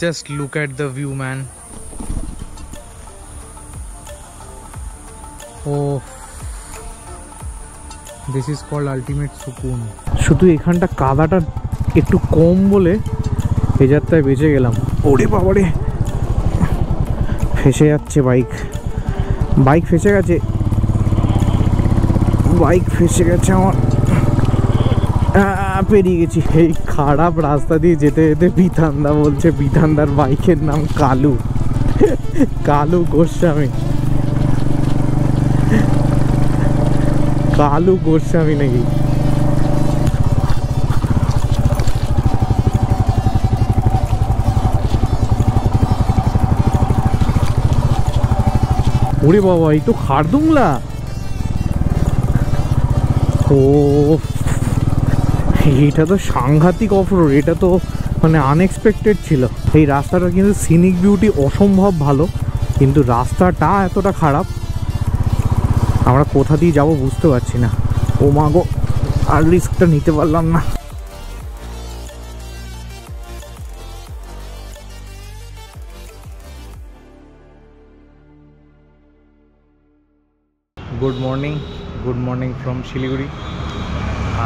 Just look at the view, man. Oh, this is called ultimate sukoon. শুধু এখানটা কাদাটা একটু কম বলে এই যাত্রায় বেঁচে গেলাম। ওরে বাবারে, ফেসে যাচ্ছে বাইক ফেসে গেছে, আমার। পেরিয়ে গেছি। এই খারাপ রাস্তা দিয়ে যেতে যেতে বিধানদা বলছে, বিধানদার বাইকের নাম কালু গোস্বামী। নাকি? ওরে বাবা, এই তো খারদুংলা। ও, এটা তো সাংঘাতিক অফরোড। এটা তো মানে আনএক্সপেক্টেড ছিল। এই রাস্তাটা কিন্তু সিনিক বিউটি অসম্ভব ভালো, কিন্তু রাস্তাটা এতটা খারাপ, আমরা কোথা দিয়ে যাব বুঝতে পারছি না। ও মা গো, আর রিস্কটা নিতে পারলাম না। Good morning from Siliguri.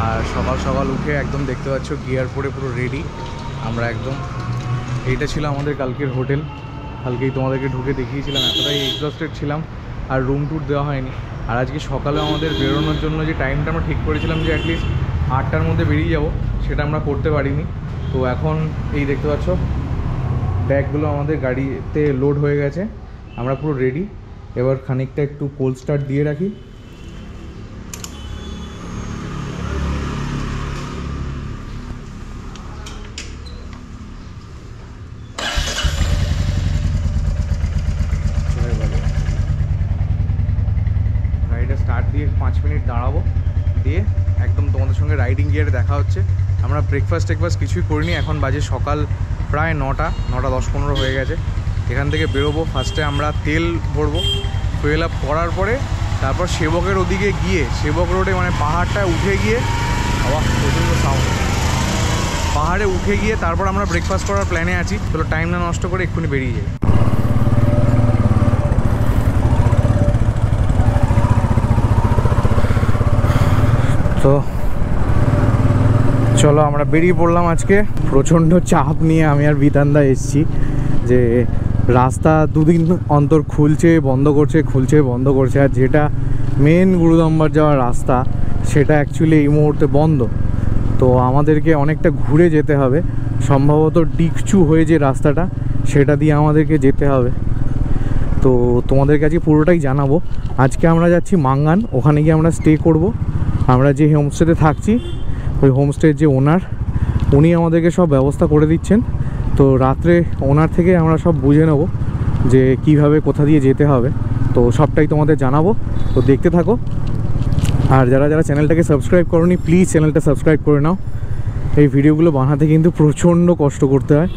আর সকাল সকাল উঠে একদম দেখতে পাচ্ছ গিয়ার পরে পুরো রেডি আমরা একদম। এইটা ছিল আমাদের কালকের হোটেল। কালকেই তোমাদেরকে ঢুকে দেখিয়েছিলাম, এতটাই এক্সস্টেড ছিলাম আর রুম ট্যুর দেওয়া হয়নি। আর আজকে সকালে আমাদের বেরোনোর জন্য যে টাইমটা আমরা ঠিক করেছিলাম যে অ্যাটলিস্ট 8টার মধ্যে বেরিয়ে যাব, সেটা আমরা করতে পারিনি। তো এখন এই দেখতে পাচ্ছ ব্যাগগুলো আমাদের গাড়িতে লোড হয়ে গেছে, আমরা পুরো রেডি। এবার খানিকটা একটু কোল্ড স্টার্ট দিয়ে রাখি। গাড়িটা স্টার্ট দিয়ে 5 মিনিট দাঁড়াবো, দিয়ে একদম তোমাদের সঙ্গে রাইডিং গিয়ারে দেখা হচ্ছে। আমরা ব্রেকফাস্ট কিছুই করিনি, এখন বাজে সকাল প্রায় 9টা 10-15 হয়ে গেছে। এখান থেকে বেরোবো। ফার্স্টে আমরা তেল ভরবো, ফুয়েল আপ করার পরে তারপর সেবকের ওদিকে গিয়ে, সেবক রোডে মানে পাহাড়টা উঠে গিয়ে, প্রচণ্ড সাউন্ড, পাহাড়ে উঠে গিয়ে তারপর আমরা ব্রেকফাস্ট করার প্ল্যানে আছি। চলো টাইম না নষ্ট করে এক্ষুনি বেরিয়ে যাই। তো চলো আমরা বেরিয়ে পড়লাম। আজকে প্রচণ্ড চাপ নিয়ে আমি আর বিধানদা এসেছি যে রাস্তা দুদিন অন্তর খুলছে বন্ধ করছে, আর যেটা মেন গুরুদম্বার যাওয়ার রাস্তা সেটা অ্যাকচুয়ালি এই মুহূর্তে বন্ধ। তো আমাদেরকে অনেকটা ঘুরে যেতে হবে, সম্ভবত ডিকচু হয়ে যে রাস্তাটা সেটা দিয়ে আমাদেরকে যেতে হবে। তো তোমাদের কাছে পুরোটাই জানাবো। আজকে আমরা যাচ্ছি মাঙ্গান, ওখানে গিয়ে আমরা স্টে করব। আমরা যে হোমস্টেতে থাকছি ওই হোমস্টের যে ওনার, উনি আমাদেরকে সব ব্যবস্থা করে দিচ্ছেন। তো রাত্রে ওনার থেকে আমরা সব বুঝে নেব যে কিভাবে কোথা দিয়ে যেতে হবে। তো সবটাই তোমাদের জানাবো, তো দেখতে থাকো। আর যারা চ্যানেলটাকে সাবস্ক্রাইব করোনি, প্লিজ চ্যানেলটা সাবস্ক্রাইব করে নাও। এই ভিডিওগুলো বানাতে কিন্তু প্রচণ্ড কষ্ট করতে হয়,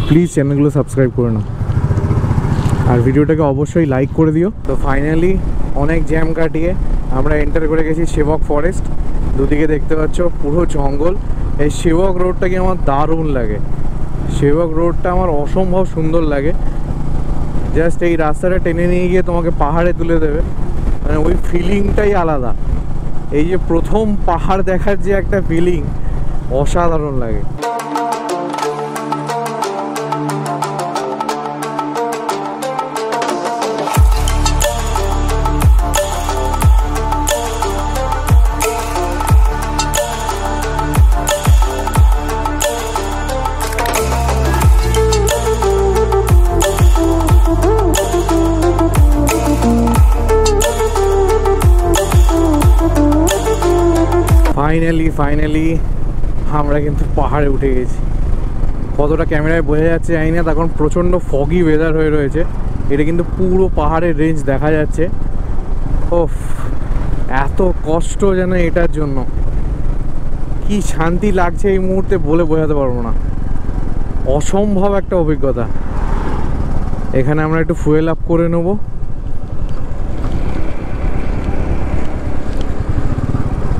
প্লিজ চ্যানেলগুলো সাবস্ক্রাইব করে নাও আর ভিডিওটাকে অবশ্যই লাইক করে দিও। তো ফাইনালি অনেক জ্যাম কাটিয়ে আমরা এন্টার করে গেছি সেবক ফরেস্ট। দুদিকে দেখতে পাচ্ছ পুরো জঙ্গল। এই সেবক রোডটাকে আমার দারুণ লাগে, সেবক রোডটা আমার অসম্ভব সুন্দর লাগে। জাস্ট এই রাস্তাটা টেনে নিয়ে গিয়ে তোমাকে পাহাড়ে তুলে দেবে, মানে ওই ফিলিংটাই আলাদা। এই যে প্রথম পাহাড় দেখার যে একটা ফিলিং, অসাধারণ লাগে। ফাইনালি আমরা কিন্তু পাহাড়ে উঠে গেছি। কতটা ক্যামেরায় বোঝা যাচ্ছে জানি না, তখন প্রচণ্ড ফগি ওয়েদার হয়ে রয়েছে। এটা কিন্তু পুরো পাহাড়ের রেঞ্জ দেখা যাচ্ছে। ওফ, এত কষ্ট যেন এটার জন্য, কি শান্তি লাগছে এই মুহূর্তে বলে বোঝাতে পারবো না। অসম্ভব একটা অভিজ্ঞতা। এখানে আমরা একটু ফুয়েল আপ করে নেবো।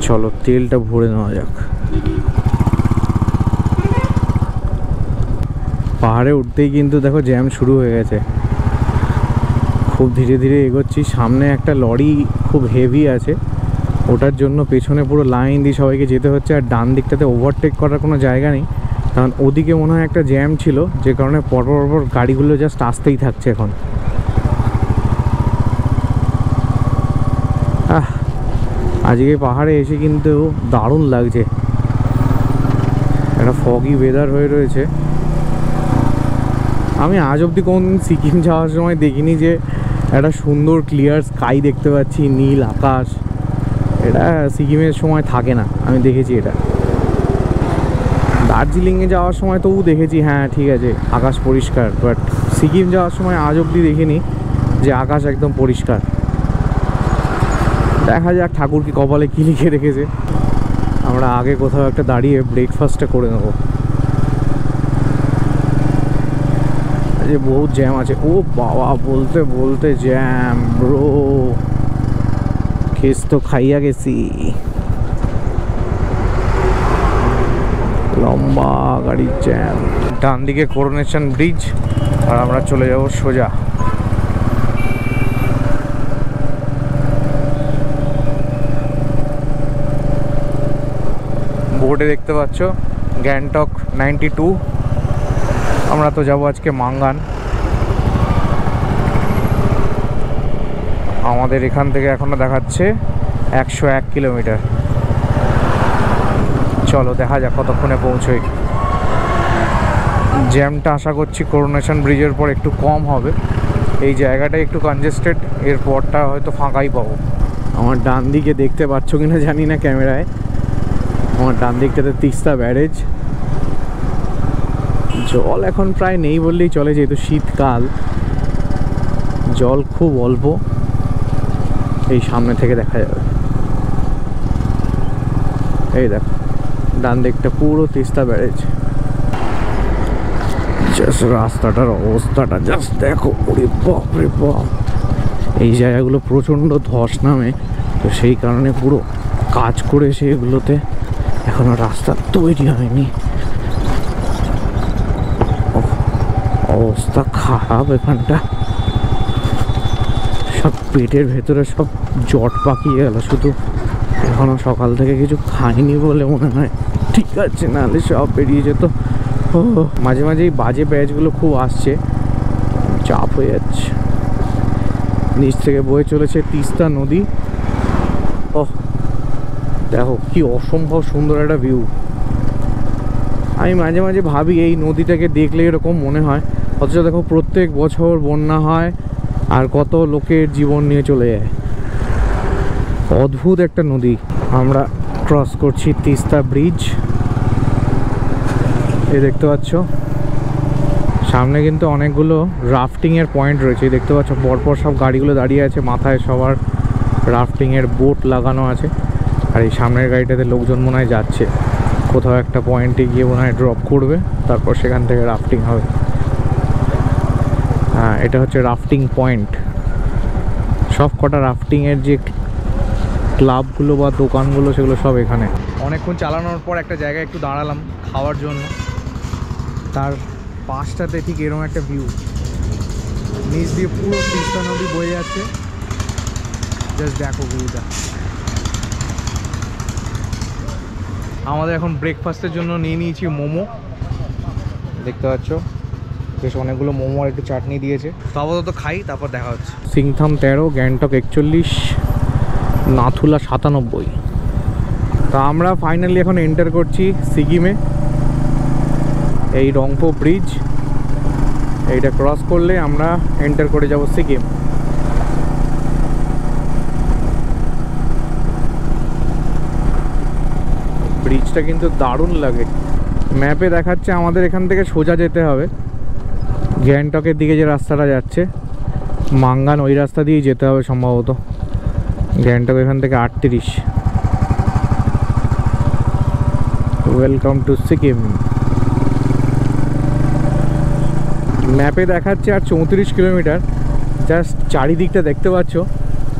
চলো তেলটা ভরে নেওয়া যাক। পাহাড়ে উঠতেই কিন্তু দেখো জ্যাম শুরু হয়ে গেছে। খুব ধীরে ধীরে এগোচ্ছি, সামনে একটা লরি খুব হেভি আছে, ওটার জন্য পেছনে পুরো লাইন দিয়ে সবাইকে যেতে হচ্ছে। আর ডান দিকটাতে ওভারটেক করার কোনো জায়গা নেই, কারণ ওদিকে মনে হয় একটা জ্যাম ছিল, যে কারণে পরপর পরপর গাড়িগুলো জাস্ট আসতেই থাকছে এখন। আজকে পাহাড়ে এসে কিন্তু দারুণ লাগছে, একটা ফগি ওয়েদার হয়ে রয়েছে। আমি আজ অবধি কোনদিন সিকিম যাওয়ার সময় দেখিনি যে একটা সুন্দর ক্লিয়ার স্কাই দেখতে পাচ্ছি, নীল আকাশ। এটা সিকিমের সময় থাকে না, আমি দেখেছি এটা। দার্জিলিংয়ে যাওয়ার সময় তবু দেখেছি, হ্যাঁ ঠিক আছে আকাশ পরিষ্কার, বাট সিকিম যাওয়ার সময় আজ অবধি দেখিনি যে আকাশ একদম পরিষ্কার। দেখা যাক ঠাকুর কি কপালে কি লিখে রেখেছে। আমরা আগে কোথাও একটা দাঁড়িয়ে ব্রেকফাস্টটা করে নেবো। যে বহুত জ্যাম আছে, ও বাবা বলতে বলতে জ্যাম ব্রো, খেস তো খাইয়া গেছি। লম্বা গাড়ির জ্যাম। ডান দিকে করোনেশন ব্রিজ, আর আমরা চলে যাব সোজা। বোর্ডে দেখতে পাচ্ছ গ্যাংটক 92। আমরা তো যাব আজকে মাঙ্গান। আমাদের এখান থেকে এখনো দেখাচ্ছে 101 কিলোমিটার। চলো দেখা যাক কতক্ষণে পৌঁছোই। জ্যামটা আশা করছি করোনেশন ব্রিজের পর একটু কম হবে, এই জায়গাটা একটু কনজেস্টেড, এরপরটা হয়তো ফাঁকাই পাবো। আমার ডান দিকে দেখতে পাচ্ছ কিনা জানি না ক্যামেরায়, আমার ডান দিকটাতে তিস্তা ব্যারেজ। জল এখন প্রায় নেই বললেই চলে, যেহেতু শীতকাল জল খুব অল্প, এই সামনে থেকে দেখা যাবে। এই দেখো ডান দিকটা পুরো তিস্তা ব্যারেজ। জাস্ট রাস্তাটার অবস্থাটা জাস্ট দেখো, ওরে বাপ রে বাপ। এই জায়গাগুলো প্রচণ্ড ধস নামে, তো সেই কারণে পুরো কাজ করে সেগুলোতে এখনো রাস্তা তৈরি হয়নি। অবস্থা খারাপ এখানটা, সব পেটের ভেতরে সব জট পাকিয়ে গেল। শুধু এখনো সকাল থেকে কিছু খাইনি বলে মনে হয় ঠিক আছে, নাহলে সব বেরিয়ে যেত। ও মাঝে মাঝে এই বাজে ব্যাচগুলো খুব আসছে, চাপ হয়ে যাচ্ছে। নিচ থেকে বয়ে চলেছে তিস্তা নদী। ওহ দেখো কি অসম্ভব সুন্দর একটা ভিউ। আমি মাঝে মাঝে ভাবি এই নদীটাকে দেখলে এরকম মনে হয়, অথচ দেখো প্রত্যেক বছর বন্যা হয় আর কত লোকের জীবন নিয়ে চলে যায়। অদ্ভুত একটা নদী। আমরা ক্রস করছি তিস্তা ব্রিজ, এই দেখতে পাচ্ছ সামনে কিন্তু অনেকগুলো রাফটিংয়ের পয়েন্ট রয়েছে। দেখতে পাচ্ছ পরপর সব গাড়িগুলো দাঁড়িয়ে আছে, মাথায় সবার রাফটিংয়ের বোট লাগানো আছে। আর এই সামনের গাড়িটাতে লোকজন মনে হয় যাচ্ছে কোথাও একটা পয়েন্টে গিয়ে, মনে হয় ড্রপ করবে, তারপর সেখান থেকে রাফটিং হবে। হ্যাঁ এটা হচ্ছে রাফটিং পয়েন্ট। সব কটা রাফটিংয়ের যে ক্লাবগুলো বা দোকানগুলো সেগুলো সব এখানে। অনেকক্ষণ চালানোর পর একটা জায়গায় একটু দাঁড়ালাম খাওয়ার জন্য, তার পাশটাতে ঠিক এরকম একটা ভিউ, নিচ দিয়ে পুরো তিস্তা নদী বয়ে যাচ্ছে। জাস্ট দেখো ভিউটা। আমাদের এখন ব্রেকফাস্টের জন্য নিয়ে নিয়েছি মোমো, দেখতে পাচ্ছ বেশ অনেকগুলো মোমো আর একটু চাটনি দিয়েছে। তো আপাতত খাই, তারপর দেখা হচ্ছে। সিংথাম 13, গ্যাংটক 41, নাথুলা 97। তা আমরা ফাইনালি এখন এন্টার করছি সিকিমে। এই রংপো ব্রিজ, এইটা ক্রস করলে আমরা এন্টার করে যাব সিকিম। ব্রিজটা কিন্তু দারুণ লাগে। ম্যাপে দেখাচ্ছে আমাদের এখান থেকে সোজা যেতে হবে, গ্যাংটকের দিকে যে রাস্তাটা যাচ্ছে মাঙ্গান, ওই রাস্তা দিয়েই যেতে হবে সম্ভবত। গ্যাংটক এখান থেকে 38। Welcome to Sikkim. ম্যাপে দেখাচ্ছে আর 34 কিলোমিটার। জাস্ট চারিদিকটা দেখতে পাচ্ছ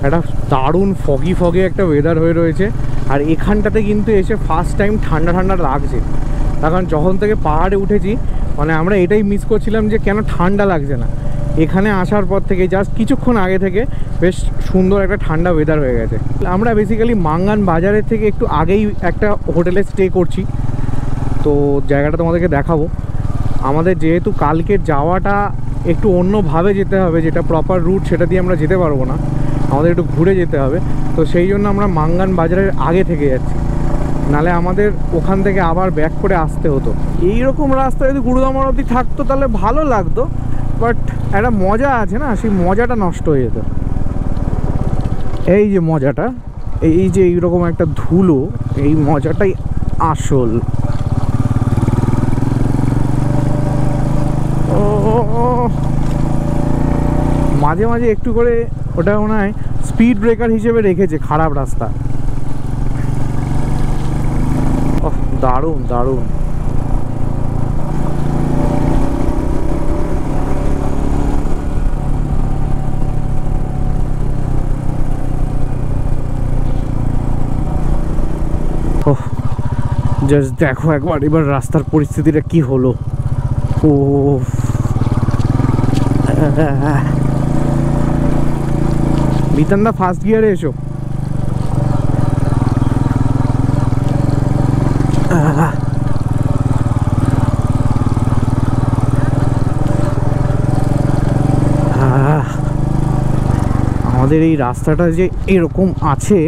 একটা দারুণ ফগি ফগি একটা ওয়েদার হয়ে রয়েছে। আর এখানটাতে কিন্তু এসে ফার্স্ট টাইম ঠান্ডা ঠান্ডা লাগছে, কারণ যখন থেকে পাহাড়ে উঠেছি মানে আমরা এটাই মিস করছিলাম যে কেন ঠান্ডা লাগছে না। এখানে আসার পর থেকে জাস্ট কিছুক্ষণ আগে থেকে বেশ সুন্দর একটা ঠান্ডা ওয়েদার হয়ে গেছে। আমরা বেসিক্যালি মাঙ্গান বাজারের থেকে একটু আগেই একটা হোটেলে স্টে করছি, তো জায়গাটা তোমাদেরকে দেখাবো। আমাদের যেহেতু কালকের যাওয়াটা একটু অন্যভাবে যেতে হবে, যেটা প্রপার রুট সেটা দিয়ে আমরা যেতে পারবো না, আমাদের একটু ঘুরে যেতে হবে। তো সেই জন্য আমরা মাঙ্গান বাজারের আগে থেকে যাচ্ছি, নালে আমাদের ওখান থেকে আবার ব্যাক করে আসতে হতো। এইরকম রাস্তা যদি গুরুদাম অবধি থাকতো তাহলে ভালো লাগতো, বাট একটা মজা আছে না, সেই মজাটা নষ্ট হয়ে যেত। এই যে মজাটা, এই যে এইরকম একটা ধুলো, এই মজাটাই আসল। মাঝে মাঝে একটু করে ওটা মনে হয় স্পিড ব্রেকার হিসেবে রেখেছে খারাপ রাস্তা। দারুণ দারুণ। জাস্ট দেখো একবার এবার রাস্তার পরিস্থিতিটা কি হলো। ও বিতানদা ফার্স্ট গিয়ারে এসো। আমাদের এই রাস্তাটা যে এরকম আছে,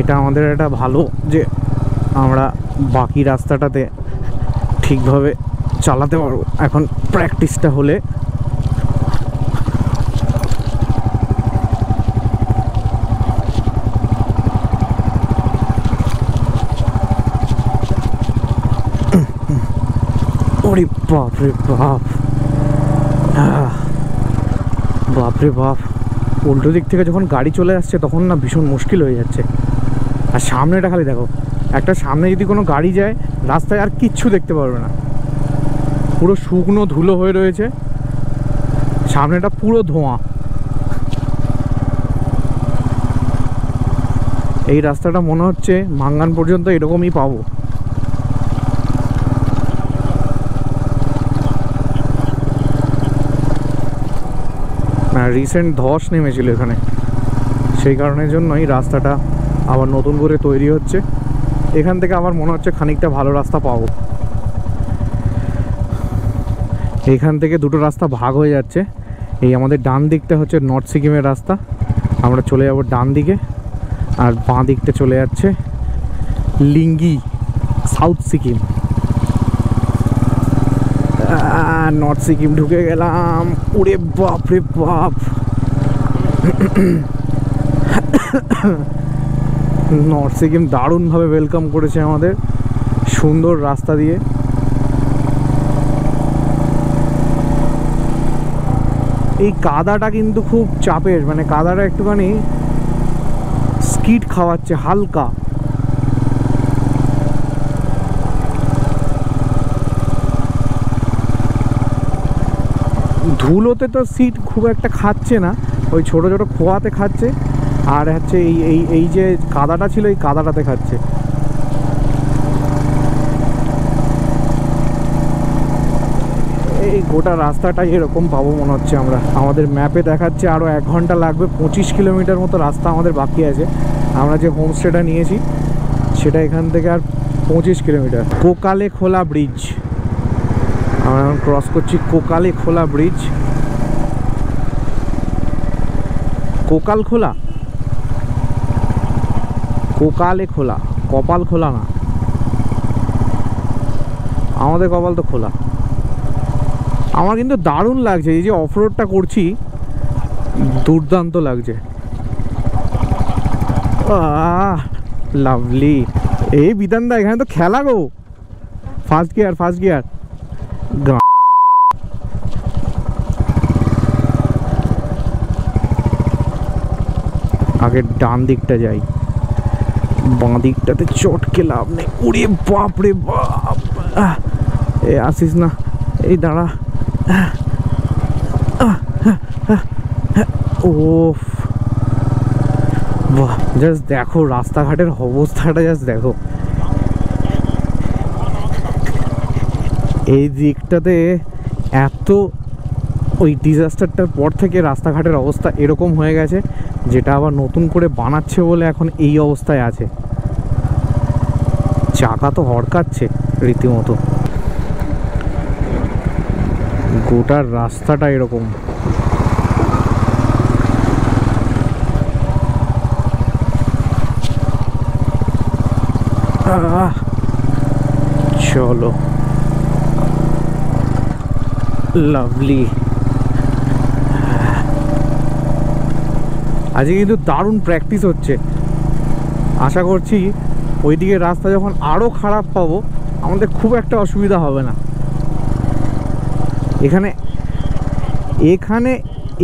এটা আমাদের একটা ভালো যে আমরা বাকি রাস্তাটাতে ঠিকভাবে চালাতে পারবো এখন প্র্যাকটিসটা হলে। ওরে বাপরে বাপ, বাপরে বাপ, উল্টো দিক থেকে যখন গাড়ি চলে আসছে তখন না ভীষণ মুশকিল হয়ে যাচ্ছে। আর সামনেটা খালি দেখো, একটা সামনে যদি কোনো গাড়ি যায় রাস্তায় আর কিচ্ছু দেখতে পারবে না, পুরো শুকনো ধুলো হয়ে রয়েছে, সামনেটা পুরো ধোঁয়া। এই রাস্তাটা মনে হচ্ছে মাঙ্গান পর্যন্ত এরকমই পাবো। রিসেন্ট ধস নেমেছিল এখানে, সেই কারণের জন্যই রাস্তাটা আবার নতুন করে তৈরি হচ্ছে। এখান থেকে আবার মনে হচ্ছে খানিকটা ভালো রাস্তা পাবো। এখান থেকে দুটো রাস্তা ভাগ হয়ে যাচ্ছে। এই আমাদের ডান দিকটা হচ্ছে নর্থ সিকিমের রাস্তা, আমরা চলে যাব ডান দিকে, আর বাঁ দিকটা চলে যাচ্ছে লিঙ্গি সাউথ সিকিম। নর্থ সিকিম ঢুকে গেলাম। ওরে বাপ রে বাপ, নর্থ সিকিম দারুণভাবে ওয়েলকাম করেছে আমাদের, সুন্দর রাস্তা দিয়ে। এই কাদাটা কিন্তু খুব চাপের, মানে কাদাটা একটুখানি স্কিড খাওয়াচ্ছে হালকা। ধুলোতে তো সিট খুব একটা খাচ্ছে না, ওই ছোট ছোট খোয়াতে খাচ্ছে, আর হচ্ছে এই এই এই যে কাদাটা ছিল এই কাদাটাতে খাচ্ছে। এই গোটা রাস্তাটাই এরকম পাবো মনে হচ্ছে আমরা। আমাদের ম্যাপে দেখাচ্ছে আরও 1 ঘন্টা লাগবে, 25 কিলোমিটার মতো রাস্তা আমাদের বাকি আছে। আমরা যে হোমস্টেটা নিয়েছি সেটা এখান থেকে আর 25 কিলোমিটার। কোকালে খোলা ব্রিজ, আমরা এখন ক্রস করছি কোকালে খোলা ব্রিজ। কোকাল খোলা, কোকালে খোলা, কপাল খোলা না, আমাদের কপাল তো খোলা। আমার কিন্তু দারুণ লাগছে, এই যে অফরোডটা করছি দুর্দান্ত লাগছে। লাভলি। এই বিধানদা এখানে তো খেলা গো, ফার্স্ট গিয়ার ফার্স্ট গিয়ার। আগে ডান দিকটা যাই, বাঁ দিকটাতে চটকে লাভ নেই। ওরে বাপ রে বাপ, এ আসিস না, এই দাঁড়া। ও বাহ, জাস্ট দেখো রাস্তাঘাটের অবস্থাটা, জাস্ট দেখো। এই দিকটাতে এত ওই ডিজাস্টারটার পর থেকে রাস্তাঘাটের অবস্থা এরকম হয়ে গেছে, যেটা আবার নতুন করে বানাচ্ছে বলে এখন এই অবস্থায় আছে। চাকা তো হড়কাচ্ছে রীতিমতো, গোটার রাস্তাটা এরকম। চলো, লাভলি। আজকে কিন্তু দারুণ প্র্যাকটিস হচ্ছে। আশা করছি ওইদিকে রাস্তা যখন আরও খারাপ পাবো আমাদের খুব একটা অসুবিধা হবে না। এখানে এখানে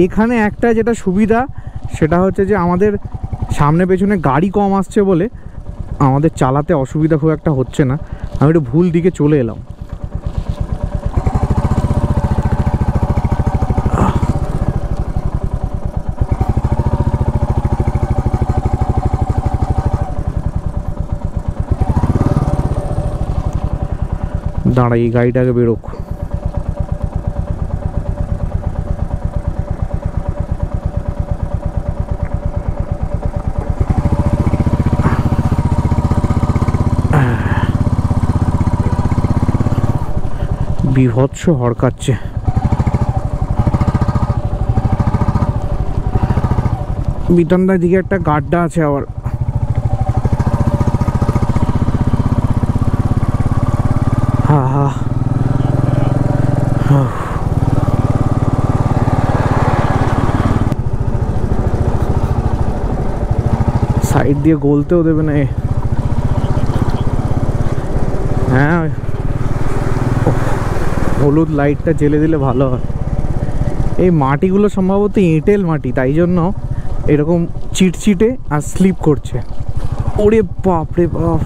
এখানে একটা যেটা সুবিধা সেটা হচ্ছে যে আমাদের সামনে পেছনে গাড়ি কম আসছে বলে আমাদের চালাতে অসুবিধা খুব একটা হচ্ছে না। আমি একটু ভুল দিকে চলে এলাম। দাঁড়া, এই গাড়িটাকে বেরোক। বিভৎস হড়কাচ্ছে। বিতানদার দিকে একটা গাড্ডা আছে আবার। সাইড দিয়ে গলতেও দেবে না। হ্যাঁ, হলুদ লাইটটা জ্বেলে দিলে ভালো হয়। এই মাটিগুলো সম্ভবত এঁটেল মাটি, তাই জন্য এরকম চিটচিটে আর স্লিপ করছে। ওরে বাপ রে বাপ!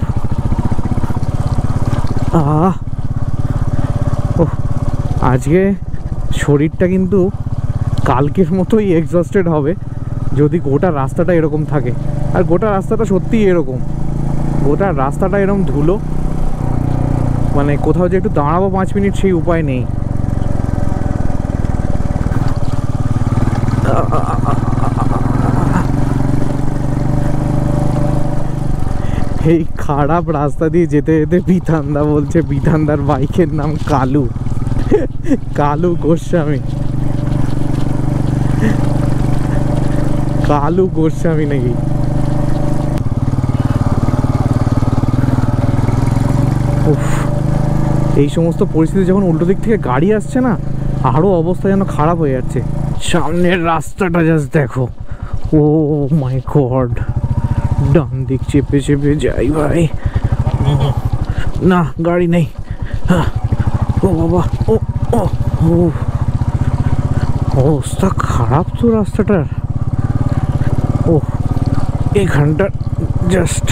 আজকে শরীরটা কিন্তু কালকের মতোই এক্সস্টেড হবে যদি গোটা রাস্তাটা এরকম থাকে। আর গোটা রাস্তাটা সত্যিই এরকম, গোটা রাস্তাটা এরকম ধুলো, মানে কোথাও যে একটু দাঁড়াবো 5 মিনিট সেই উপায় নেই। এই খারাপ রাস্তা দিয়ে যেতে যেতে বিধানদা বলছে বিধানদার বাইকের নাম কালু, কালু গোস্বামী, কালু গোস্বামী নাকি। এই সমস্ত পরিস্থিতি যখন উল্টো দিক থেকে গাড়ি আসছে না, আরো অবস্থা যেন খারাপ হয়ে যাচ্ছে। সামনের রাস্তাটা জাস্ট দেখো, ও মাই গড! ডান দিক চেপে চেপে যাই ভাই। না, গাড়ি নেই। ও বাবা, ও ও ও, অবস্থা খারাপ তো রাস্তাটার। ও, এখানটা জাস্ট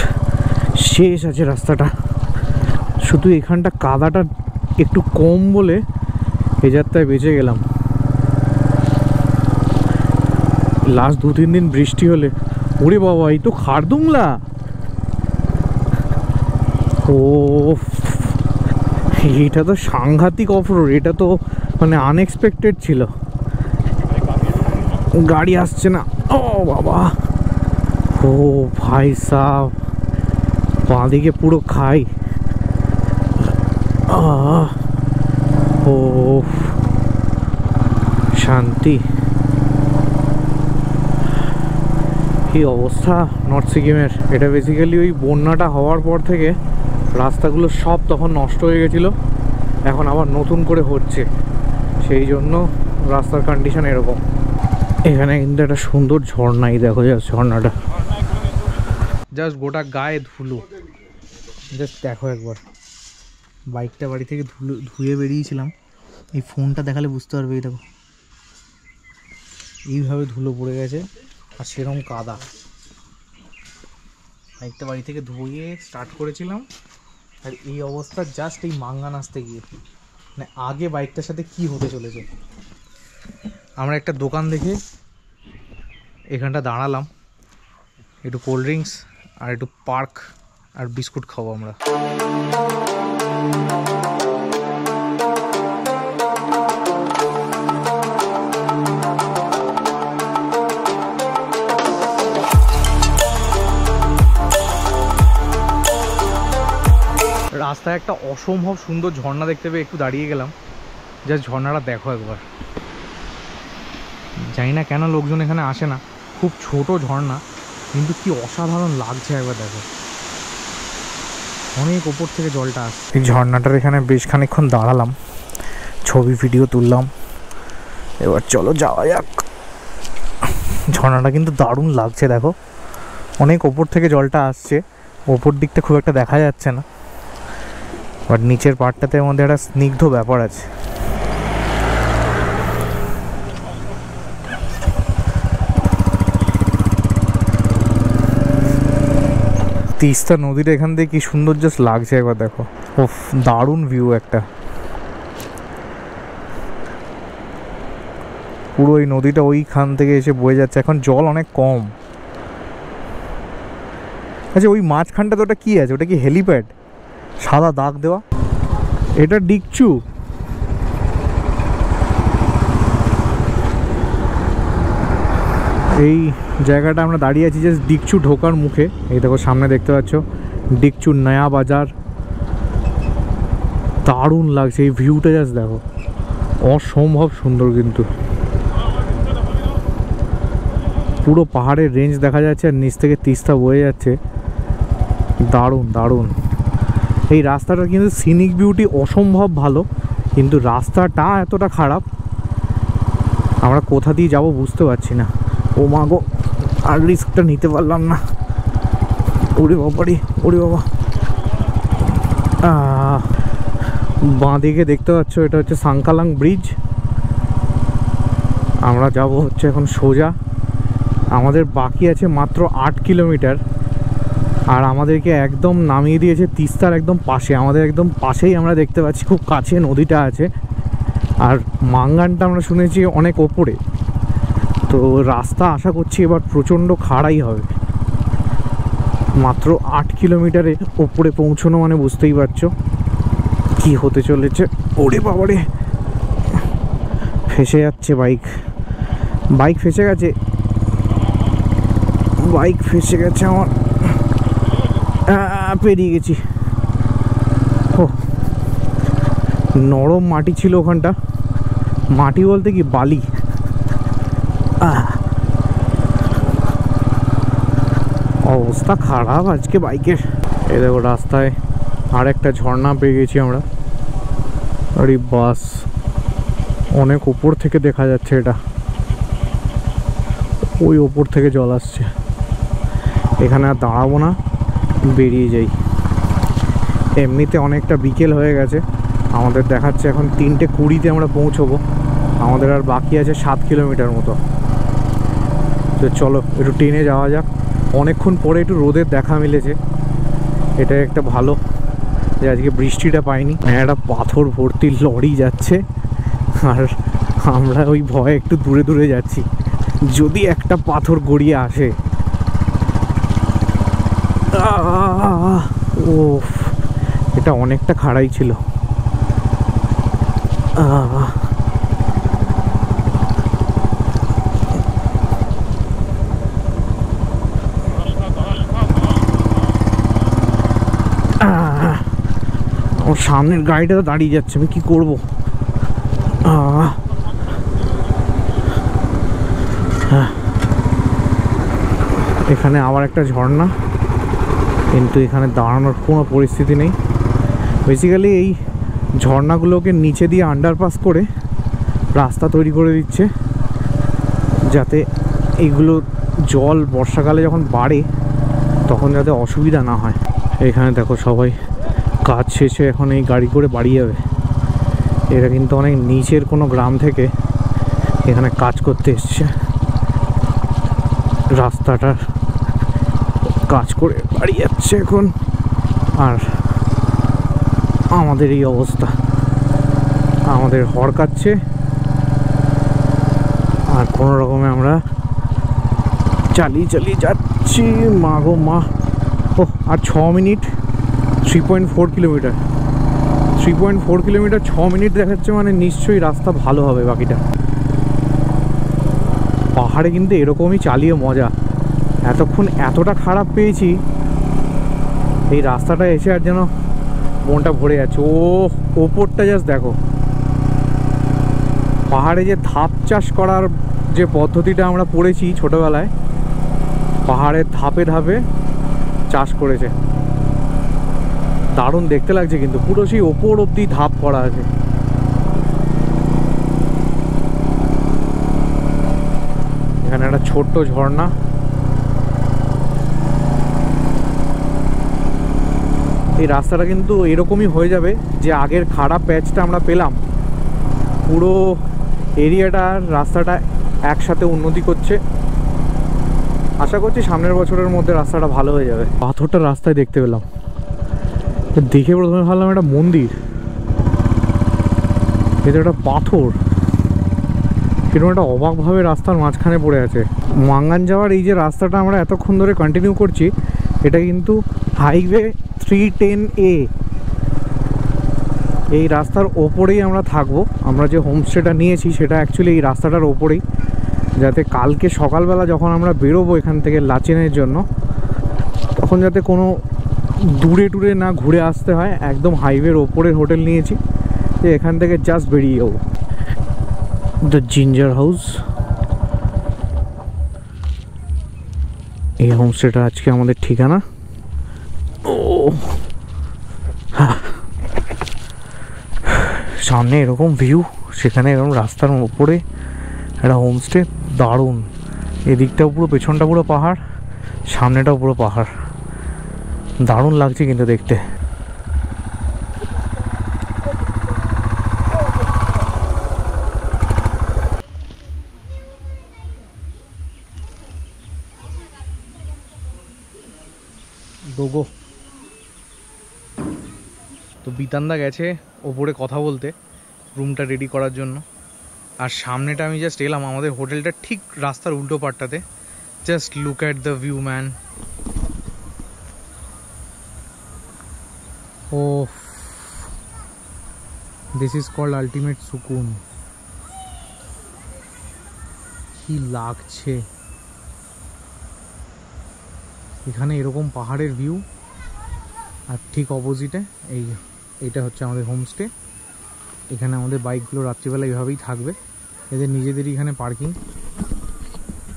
শেষ আছে রাস্তাটা। শুধু এখানটা কাদাটা একটু কম বলে এ যাত্রায় বেঁচে গেলাম। লাস্ট 2-3 দিন বৃষ্টি হলে, ওরে বাবা, এই তো খারদুংলা। ও, এটা তো সাংঘাতিক অফরোড। এটা তো মানে আনএক্সপেক্টেড ছিল। গাড়ি আসছে না। ও বাবা, ও ভাই সাহ, বাঁ দিকে পুরো খাই। ও শান্তি। কি অবস্থা নর্থ সিকিমের! এটা বেসিক্যালি ওই বন্যাটা হওয়ার পর থেকে রাস্তাগুলো সব তখন নষ্ট হয়ে গেছিলো, এখন আবার নতুন করে হচ্ছে, সেই জন্য রাস্তার কন্ডিশন এরকম। এখানে কিন্তু একটা সুন্দর ঝর্ণাই দেখো, জাস্ট ঝর্ণাটা, জাস্ট গোটা গায়ে ধুলো। জাস্ট দেখো একবার, বাইকটা বাড়ি থেকে ধুয়ে বেরিয়েছিলাম, এই ফোনটা দেখালে বুঝতে পারবে। এই দেখো, এইভাবে ধুলো পড়ে গেছে আর সেরকম কাদা। বাইকটা বাড়ি থেকে ধুয়ে স্টার্ট করেছিলাম আর এই অবস্থা জাস্ট এই মাঙ্গান আসতে গিয়ে। মানে আগে বাইকটার সাথে কি হতে চলেছে। আমরা একটা দোকান দেখে এখানটা দাঁড়ালাম, একটু কোল্ড ড্রিঙ্কস আর একটু পার্ক আর বিস্কুট খাবো আমরা। রাস্তায় একটা অসম্ভব সুন্দর ঝর্ণা দেখতে পেয়ে একটু দাঁড়িয়ে গেলাম। জাস্ট ঝর্ণাটা দেখো একবার। জানি না কেন লোকজন এখানে আসে না, খুব ছোট ঝর্ণা কিন্তু কি অসাধারণ লাগছে একবার দেখো। অনেক ওপর থেকে জলটা আসছে। এই ঝর্ণাটার এখানে বেশ খানিকক্ষণ দাঁড়ালাম, ছবি ভিডিও তুললাম। এবার চলো যাওয়া যাক। ঝর্ণাটা কিন্তু দারুণ লাগছে দেখো, অনেক ওপর থেকে জলটা আসছে। ওপর দিকটা খুব একটা দেখা যাচ্ছে না, বাট নিচের পাড়টাতে মধ্যে একটা স্নিগ্ধ ব্যাপার আছে। তিস্তা নদীটা এখান থেকে কি সুন্দর জাস্ট লাগছে একবার দেখো। ওফ, দারুণ ভিউ একটা। পুরো এই নদীটা ওইখান থেকে এসে বয়ে যাচ্ছে। এখন জল অনেক কম। আচ্ছা, ওই মাঝখানটা তো ওটা কি আছে? ওটা কি হেলিপ্যাড? সাদা দাগ দেওয়া, এটা ডিকচু। এই জায়গাটা আমরা দাঁড়িয়ে আছি জাস্ট ডিকচু ঢোকার মুখে। এই দেখো সামনে দেখতে পাচ্ছ ডিকচু নয়া বাজার। দারুণ লাগছে এই ভিউটা, জাস্ট দেখো অসম্ভব সুন্দর। কিন্তু পুরো পাহাড়ের রেঞ্জ দেখা যাচ্ছে আর নিচ থেকে তিস্তা বয়ে যাচ্ছে। দারুণ দারুণ। এই রাস্তাটার কিন্তু সিনিক বিউটি অসম্ভব ভালো, কিন্তু রাস্তাটা এতটা খারাপ আমরা কোথা দিয়ে যাব বুঝতে পারছি না। ও মা গো, আর রিস্কটা নিতে পারলাম না। ওরে বাবারি, ওরে বাবা। বাঁ দিকে দেখতে পাচ্ছ এটা হচ্ছে সাংকালাং ব্রিজ। আমরা যাব হচ্ছে এখন সোজা। আমাদের বাকি আছে মাত্র 8 কিলোমিটার, আর আমাদেরকে একদম নামিয়ে দিয়েছে তিস্তার একদম পাশে। আমাদের একদম পাশেই আমরা দেখতে পাচ্ছি, খুব কাছে নদীটা আছে। আর মাঙ্গানটা আমরা শুনেছি অনেক ওপরে, তো রাস্তা আশা করছি এবার প্রচণ্ড খাড়াই হবে। মাত্র 8 কিলোমিটারে ওপরে পৌঁছানো মানে বুঝতেই পারছো কি হতে চলেছে। ওরে বাবারে, ফেসে যাচ্ছে বাইক। বাইক ফেসে গেছে, বাইক ফেসে গেছে আমার। পেরিয়ে গেছি। ও, নরম মাটি ছিল ওখানটা। মাটি বলতে কি, বালি। অবস্থা খারাপ আজকে বাইকের। এই দেখো রাস্তায় আর একটা ঝর্ণা পেয়ে গেছি আমরা। আরে বাস, অনেক উপর থেকে দেখা যাচ্ছে এটা। ওই ওপর থেকে জল আসছে। এখানে আর দাঁড়াবো না, বেরিয়ে যাই। এমনিতে অনেকটা বিকেল হয়ে গেছে। আমাদের দেখাচ্ছে এখন 3:20-তে আমরা পৌঁছবো। আমাদের আর বাকি আছে 7 কিলোমিটার মতো। তো চলো একটু ট্রেনে যাওয়া যাক। অনেকক্ষণ পরে একটু রোদের দেখা মিলেছে, এটা একটা ভালো যে আজকে বৃষ্টিটা পাইনি। একটা পাথর ভর্তি লরি যাচ্ছে, আর আমরা ওই ভয়ে একটু দূরে দূরে যাচ্ছি, যদি একটা পাথর গড়িয়ে আসে। ও, এটা অনেকটা খাড়াই ছিল। ওর সামনের গাড়িটা তো দাঁড়িয়ে যাচ্ছে, আমি কি করবো। এখানে আবার একটা ঝর্ণা, কিন্তু এখানে দাঁড়ানোর কোনো পরিস্থিতি নেই। বেসিক্যালি এই ঝর্ণাগুলোকে নিচে দিয়ে আন্ডারপাস করে রাস্তা তৈরি করে দিচ্ছে, যাতে এইগুলো জল বর্ষাকালে যখন বাড়ে তখন যাতে অসুবিধা না হয়। এখানে দেখো সবাই কাজ শেষে এখন এই গাড়ি করে বাড়ি যাবে। এরা কিন্তু অনেক নিচের কোনো গ্রাম থেকে এখানে কাজ করতে এসছে। রাস্তাটার কাজ করে বাড়ি যাচ্ছে এখন। আর আমাদের এই অবস্থা, আমাদের হড়কাচ্ছে, আর কোনো রকমে আমরা চালিয়ে চালিয়ে যাচ্ছি। মা গো মা। ও, আর 6 মিনিট। 3.4 কিলোমিটার। 3.4 কিলোমিটার 6 মিনিট দেখাচ্ছে, মানে নিশ্চয়ই রাস্তা ভালো হবে। বাকিটা পাহাড়ে কিন্তু এরকমই চালিয়ে মজা। এতক্ষণ এতটা খারাপ পেয়েছি, এই রাস্তাটা এসে আর যেন মনটা ভরে যাচ্ছে। ও ওপরটা জাস্ট দেখো, পাহাড়ে যে ধাপ চাষ করার যে পদ্ধতিটা আমরা পড়েছি ছোটবেলায়, পাহাড়ের ধাপে ধাপে চাষ করেছে, দারুণ দেখতে লাগছে কিন্তু পুরো সেই ওপর অব্দি ধাপ করা আছে। এখানে একটা ছোট্ট ঝর্ণা, এই রাস্তাটা কিন্তু এরকমই হয়ে যাবে যে আগের খারাপ প্যাচটা আমরা পেলাম, পুরো এরিয়াটার রাস্তাটা একসাথে উন্নতি করছে। আশা করছি সামনের বছরের মধ্যে রাস্তাটা ভালো হয়ে যাবে। পাথরটা রাস্তায় দেখতে পেলাম, দেখে প্রথমে ভাবলাম একটা মন্দির, এটা একটা পাথর, কিরকম একটা অবাকভাবে রাস্তার মাঝখানে পড়ে আছে। মাঙ্গান যাওয়ার এই যে রাস্তাটা আমরা এতক্ষণ ধরে কন্টিনিউ করছি, এটা কিন্তু হাইওয়ে 310A। এই রাস্তার ওপরেই আমরা থাকবো। আমরা যে হোমস্টেটা নিয়েছি সেটা অ্যাকচুয়ালি এই রাস্তাটার ওপরেই, যাতে কালকে সকালবেলা যখন আমরা বেরোবো এখান থেকে লাচেনের জন্য, তখন যাতে কোনো দূরে টুরে না ঘুরে আসতে হয়। একদম হাইওয়ের ওপরের হোটেল নিয়েছি যে এখান থেকে জাস্ট বেরিয়ে যাবো। দ্য জিঞ্জার হাউস, এই হোমস্টেটা আজকে আমাদের ঠিকানা। ও সামনে এরকম ভিউ, সেখানে এরকম রাস্তার ওপরে একটা হোমস্টে, দারুণ। এদিকটাও পুরো, পেছনটা পুরো পাহাড়, সামনেটাও পুরো পাহাড়, দারুণ লাগছে কিন্তু দেখতে। গোগো তো বিতানদা গেছে ওপরে কথা বলতে রুমটা রেডি করার জন্য, আর সামনেটা আমি জাস্ট এলাম, আমাদের হোটেলটা ঠিক রাস্তার উল্টো পাটটাতে। Just look at the view man. Oh this is called ultimate সুকুন। কি লাগছে এখানে এরকম পাহাড়ের ভিউ, আর ঠিক অপোজিটে এইটা হচ্ছে আমাদের হোমস্টে। এখানে আমাদের বাইকগুলো রাত্রিবেলা এভাবেই থাকবে, এদের নিজেদেরই এখানে পার্কিং।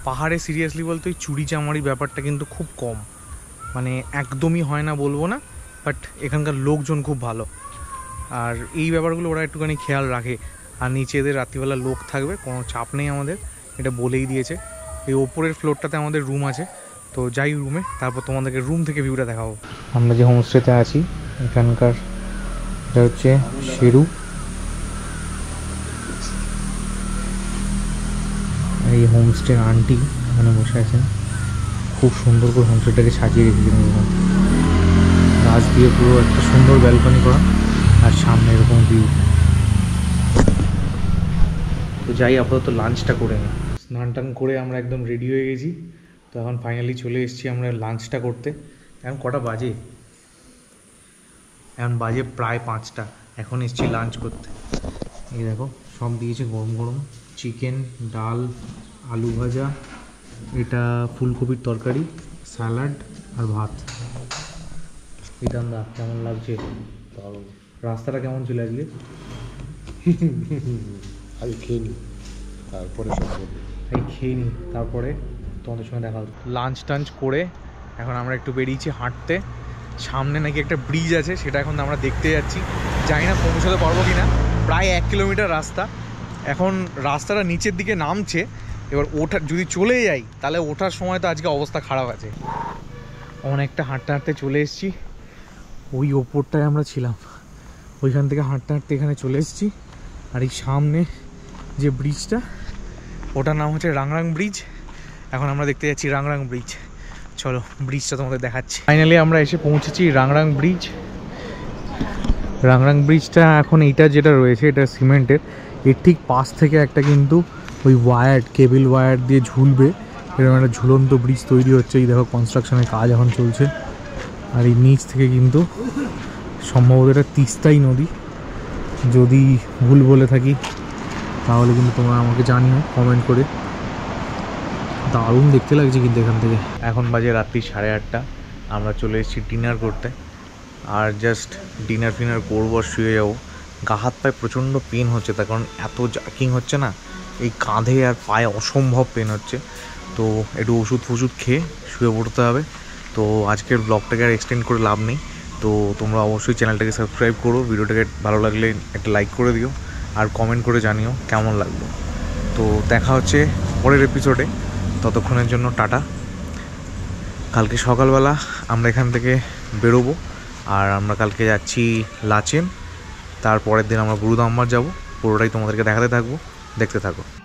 পাহাড়ে সিরিয়াসলি বলতে ওই চুরি চামারি ব্যাপারটা কিন্তু খুব কম, মানে একদমই হয় না বলবো না, বাট এখানকার লোকজন খুব ভালো, আর এই ব্যাপারগুলো ওরা একটুখানি খেয়াল রাখে। আর নিচে এদের রাত্রিবেলা লোক থাকবে, কোনো চাপ নেই আমাদের, এটা বলেই দিয়েছে। এই ওপরের ফ্লোরটাতে আমাদের রুম আছে, তো যাই রুমে, তারপর তোমাদেরকে রুম থেকে ভিউটা দেখাবো। আমরা যে হোমস্টেতে আছি এখানকার এটা হচ্ছে শেরু, এই হোমস্টের আন্টি এখানে বসে আছেন, খুব সুন্দর করে হোমস্টেটাকে সাজিয়ে রেখেছেন। গাছ দিয়ে পুরো একটা সুন্দর ব্যালকনি করা, আর সামনে এরকম ভিউ। তো যাই আপাতত লাঞ্চটা করে নিই। স্নান টান করে আমরা একদম রেডি হয়ে গেছি, তো এখন ফাইনালি চলে এসেছি আমরা লাঞ্চটা করতে। এখন কটা বাজে? এখন বাজে প্রায় 5টা, এখন এসেছি লাঞ্চ করতে। এই দেখো সব দিয়েছে গরম গরম, চিকেন, ডাল, আলু ভাজা, এটা ফুলকপির তরকারি, স্যালাড আর ভাত। বিতানদা কেমন লাগছে? রাস্তাটা কেমন ছিল আজকে? আমি খেয়ে নিই, তারপরে সব বলবো। এই খেয়ে নিই, তারপরে তোমাদের সঙ্গে দেখা হবে। লাঞ্চ টাঞ্চ করে এখন আমরা একটু বেরিয়েছি হাঁটতে। সামনে নাকি একটা ব্রিজ আছে, সেটা এখন আমরা দেখতে যাচ্ছি। জানি না পৌঁছাতে পারবো কি না, প্রায় 1 কিলোমিটার রাস্তা। এখন রাস্তাটা নিচের দিকে নামছে, এবার ওঠা যদি চলে যাই তাহলে ওঠার সময় তো আজকে অবস্থা খারাপ আছে। অনেকটা হাঁটতে হাঁটতে চলে এসেছি, ওই ওপরটায় আমরা ছিলাম, ওইখান থেকে হাঁটতে হাঁটতে এখানে চলে এসেছি। আর এই সামনে যে ব্রিজটা, ওটার নাম হচ্ছে রাংরাং ব্রিজ। এখন আমরা দেখতে যাচ্ছি রাংরাং ব্রিজ। চলো ব্রিজটা তোমাদের দেখাচ্ছি। ফাইনালি আমরা এসে পৌঁছেছি রাংরাং ব্রিজ। রাংরাং ব্রিজটা এখন এইটা যেটা রয়েছে এটা সিমেন্টের, এর ঠিক পাশ থেকে একটা কিন্তু ওই কেবল ওয়্যার দিয়ে ঝুলবে, এরকম একটা ঝুলন্ত ব্রিজ তৈরি হচ্ছে। এই দেখো কনস্ট্রাকশনের কাজ এখন চলছে। আর এই নিচ থেকে কিন্তু সম্ভবত এটা তিস্তাই নদী, যদি ভুল বলে থাকি তাহলে কিন্তু তোমরা আমাকে জানিও কমেন্ট করে। দারুণ দেখতে লাগছে কিন্তু এখান থেকে। এখন বাজে রাত্রি 8:30, আমরা চলে এসেছি ডিনার করতে। আর জাস্ট ডিনার ফিনার করবো আর শুয়ে যাবো। গা হাত পায়ে প্রচণ্ড পেন হচ্ছে, তার কারণ এত জার্কিং হচ্ছে না, এই কাঁধে আর পায়ে অসম্ভব পেন হচ্ছে। তো একটু ওষুধ ফষুধ খেয়ে শুয়ে পড়তে হবে। তো আজকের ব্লগটাকে আর এক্সটেন্ড করে লাভ নেই। তো তোমরা অবশ্যই চ্যানেলটাকে সাবস্ক্রাইব করো, ভিডিওটাকে ভালো লাগলে একটা লাইক করে দিও, আর কমেন্ট করে জানিও কেমন লাগলো। তো দেখা হচ্ছে পরের এপিসোডে, ততক্ষণের জন্য টাটা। কালকে সকালবেলা আমরা এখান থেকে বেরোবো, আর আমরা কালকে যাচ্ছি লাচেন, তারপরের দিন আমরা গুরুদাম্বার যাব। পুরোটাই তোমাদেরকে দেখাতে থাকবো, দেখতে থাকো।